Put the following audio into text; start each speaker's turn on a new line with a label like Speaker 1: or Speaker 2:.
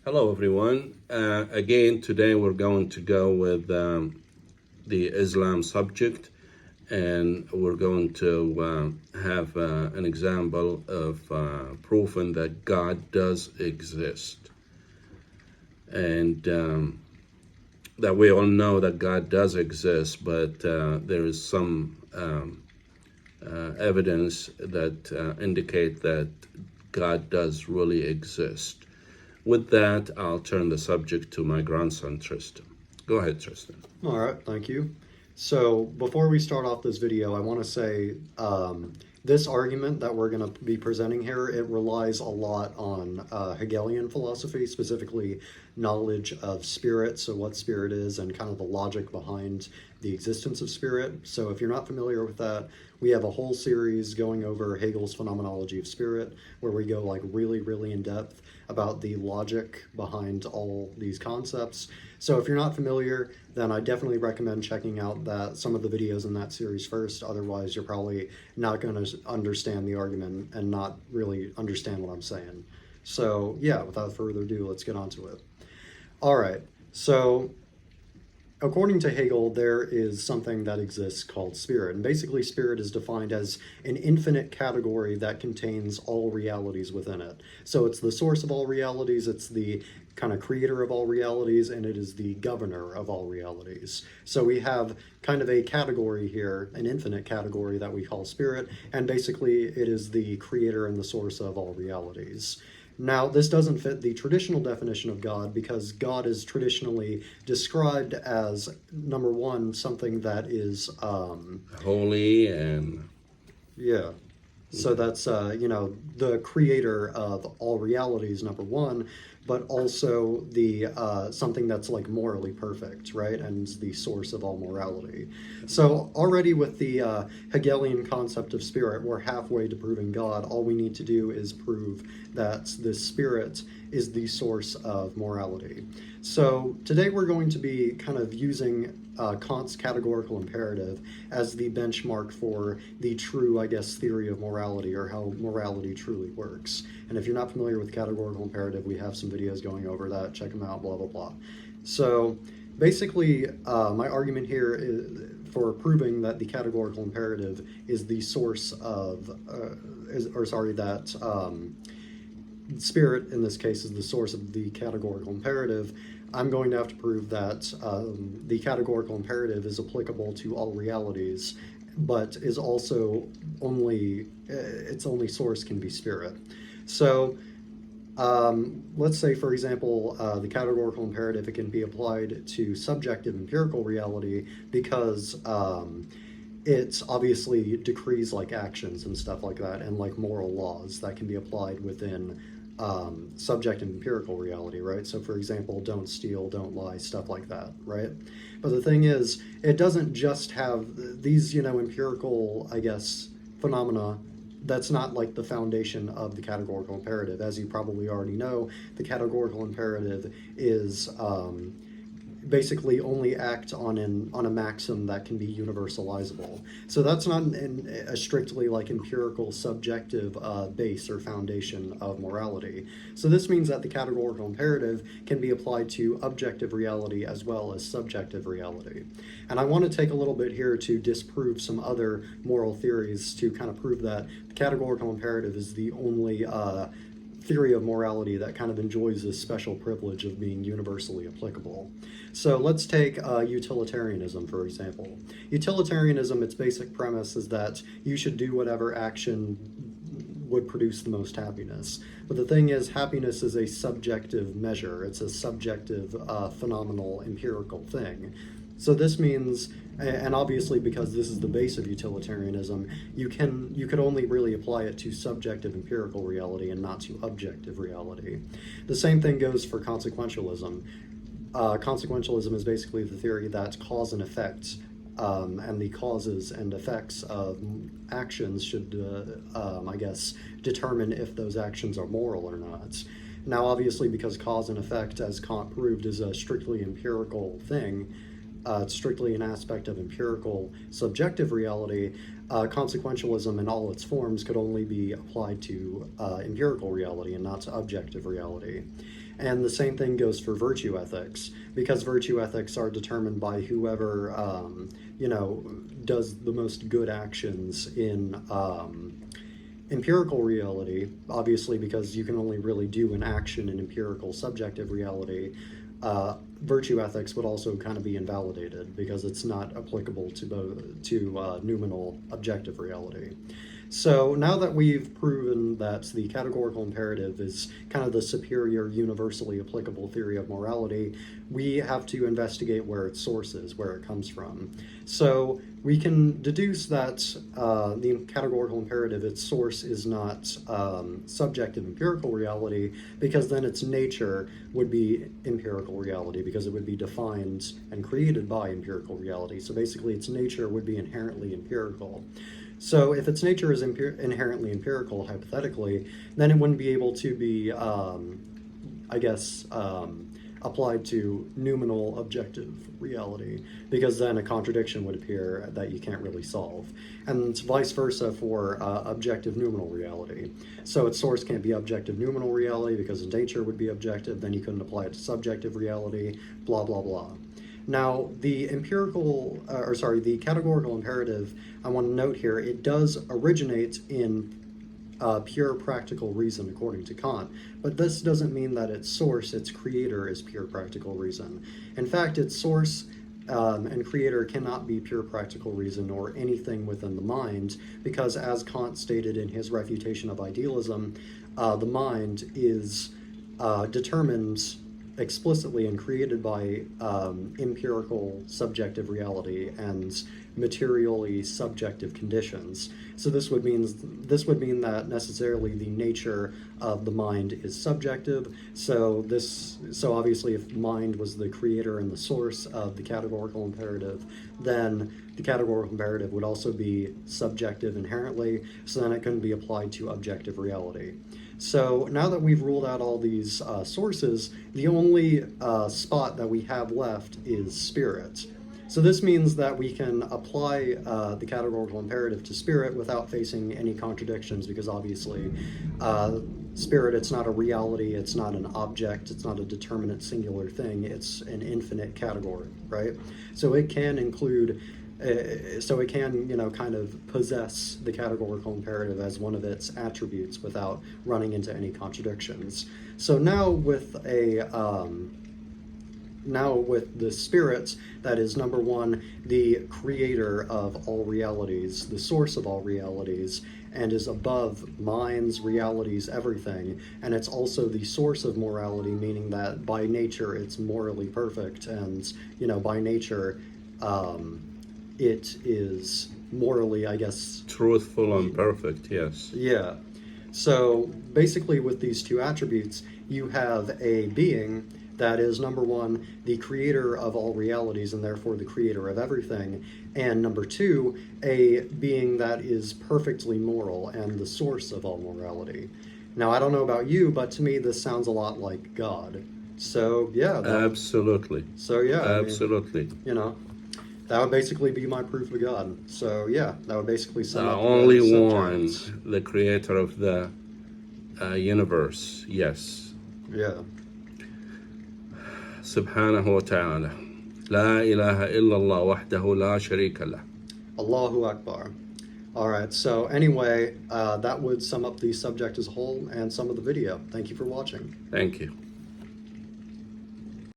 Speaker 1: Hello, everyone. Again, today we're going to go with the Islam subject, and we're going to have an example of proving that God does exist. And that we all know that God does exist, but there is some evidence that indicate that God does really exist. With that, I'll turn the subject to my grandson, Tristan. Go ahead, Tristan.
Speaker 2: All right, thank you. So before we start off this video, I want to say this argument that we're going to be presenting here, it relies a lot on Hegelian philosophy, specifically knowledge of spirit, so what spirit is and kind of the logic behind the existence of spirit. So if you're not familiar with that, we have a whole series going over Hegel's phenomenology of spirit, where we go like really in depth about the logic behind all these concepts. So if you're not familiar, then I definitely recommend checking out some of the videos in that series first. Otherwise, you're probably not going to understand the argument and not really understand what I'm saying. So yeah, without further ado, let's get on to it. All right, so according to Hegel, there is something that exists called spirit. And basically, spirit is defined as an infinite category that contains all realities within it. So it's the source of all realities, it's the kind of creator of all realities, and it is the governor of all realities. So we have kind of a category here, an infinite category that we call spirit, and basically it is the creator and the source of all realities. Now, this doesn't fit the traditional definition of God because God is traditionally described as, number one, something that is
Speaker 1: holy and
Speaker 2: yeah. So that's, the creator of all realities, number one, but also the something that's like morally perfect, right? And the source of all morality. So already with the Hegelian concept of spirit, we're halfway to proving God. All we need to do is prove that the spirit is the source of morality. So today we're going to be kind of using Kant's categorical imperative as the benchmark for the true, I guess, theory of morality, or how morality truly works. And if you're not familiar with categorical imperative, we have some videos going over that. Check them out, blah, blah, blah. So basically, my argument here is for proving that the categorical imperative is the source of, spirit, in this case, is the source of the categorical imperative. I'm going to have to prove that the categorical imperative is applicable to all realities, but is also its only source can be spirit. So let's say, for example, the categorical imperative, it can be applied to subjective empirical reality because it's obviously decrees like actions and stuff like that, and like moral laws that can be applied within subjective empirical reality, right? So for example, don't steal, don't lie, stuff like that, right? But the thing is, it doesn't just have these, empirical, I guess, phenomena. That's not like the foundation of the categorical imperative. As you probably already know, the categorical imperative is basically only act on a maxim that can be universalizable. So that's not a strictly like empirical subjective base or foundation of morality. So this means that the categorical imperative can be applied to objective reality as well as subjective reality. And I want to take a little bit here to disprove some other moral theories to kind of prove that the categorical imperative is the only theory of morality that kind of enjoys this special privilege of being universally applicable. So let's take utilitarianism, for example. Utilitarianism, its basic premise is that you should do whatever action would produce the most happiness. But the thing is, happiness is a subjective measure. It's a subjective, phenomenal, empirical thing. So this means, and obviously because this is the base of utilitarianism, you could only really apply it to subjective empirical reality and not to objective reality. The same thing goes for consequentialism. Consequentialism is basically the theory that cause and effect, and the causes and effects of actions should, I guess, determine if those actions are moral or not. Now, obviously, because cause and effect, as Kant proved, is a strictly empirical thing, it's strictly an aspect of empirical subjective reality, consequentialism in all its forms could only be applied to empirical reality and not to objective reality. And the same thing goes for virtue ethics, because virtue ethics are determined by whoever, does the most good actions in empirical reality, obviously, because you can only really do an action in empirical subjective reality. Virtue ethics would also kind of be invalidated because it's not applicable to noumenal objective reality. So now that we've proven that the categorical imperative is kind of the superior universally applicable theory of morality, we have to investigate where its source is, where it comes from. So we can deduce that the categorical imperative, its source is not subjective empirical reality, because then its nature would be empirical reality, because it would be defined and created by empirical reality. So basically its nature would be inherently empirical. So if its nature is inherently empirical, hypothetically, then it wouldn't be able to be, applied to noumenal objective reality, because then a contradiction would appear that you can't really solve. And it's vice versa for objective noumenal reality. So its source can't be objective noumenal reality because its nature would be objective, then you couldn't apply it to subjective reality, blah, blah, blah. Now, the categorical imperative, I want to note here, it does originate in pure practical reason according to Kant, but this doesn't mean that its source, its creator, is pure practical reason. In fact, its source and creator cannot be pure practical reason or anything within the mind, because as Kant stated in his refutation of idealism, the mind is determined explicitly and created by empirical subjective reality and materially subjective conditions. So this would mean that necessarily the nature of the mind is subjective. So obviously, if mind was the creator and the source of the categorical imperative, then the categorical imperative would also be subjective inherently. So then it couldn't be applied to objective reality. So now that we've ruled out all these sources, the only spot that we have left is spirit. So this means that we can apply the categorical imperative to spirit without facing any contradictions, because obviously spirit, it's not a reality, it's not an object, it's not a determinate singular thing, it's an infinite category, right? So it can include kind of possess the categorical imperative as one of its attributes without running into any contradictions. So now with the spirit, that is, number one, the creator of all realities, the source of all realities, and is above minds, realities, everything, and it's also the source of morality, meaning that by nature it's morally perfect, and by nature it is morally, I guess,
Speaker 1: truthful and perfect. Yes.
Speaker 2: Yeah. So basically with these two attributes, you have a being that is, number one, the creator of all realities and therefore the creator of everything, and number two, a being that is perfectly moral and the source of all morality. Now, I don't know about you, but to me this sounds a lot like God. So yeah.
Speaker 1: Absolutely.
Speaker 2: So yeah.
Speaker 1: Absolutely.
Speaker 2: That would basically be my proof of God. So yeah, that would basically sum up
Speaker 1: only
Speaker 2: the
Speaker 1: one,
Speaker 2: subjects.
Speaker 1: the creator of the universe. Yes.
Speaker 2: Yeah.
Speaker 1: سبحانه وتعالى لا إله إلا الله وحده لا شريك له.
Speaker 2: Allahu Akbar. All right, so anyway, that would sum up the subject as a whole and some of the video. Thank you for watching.
Speaker 1: Thank you.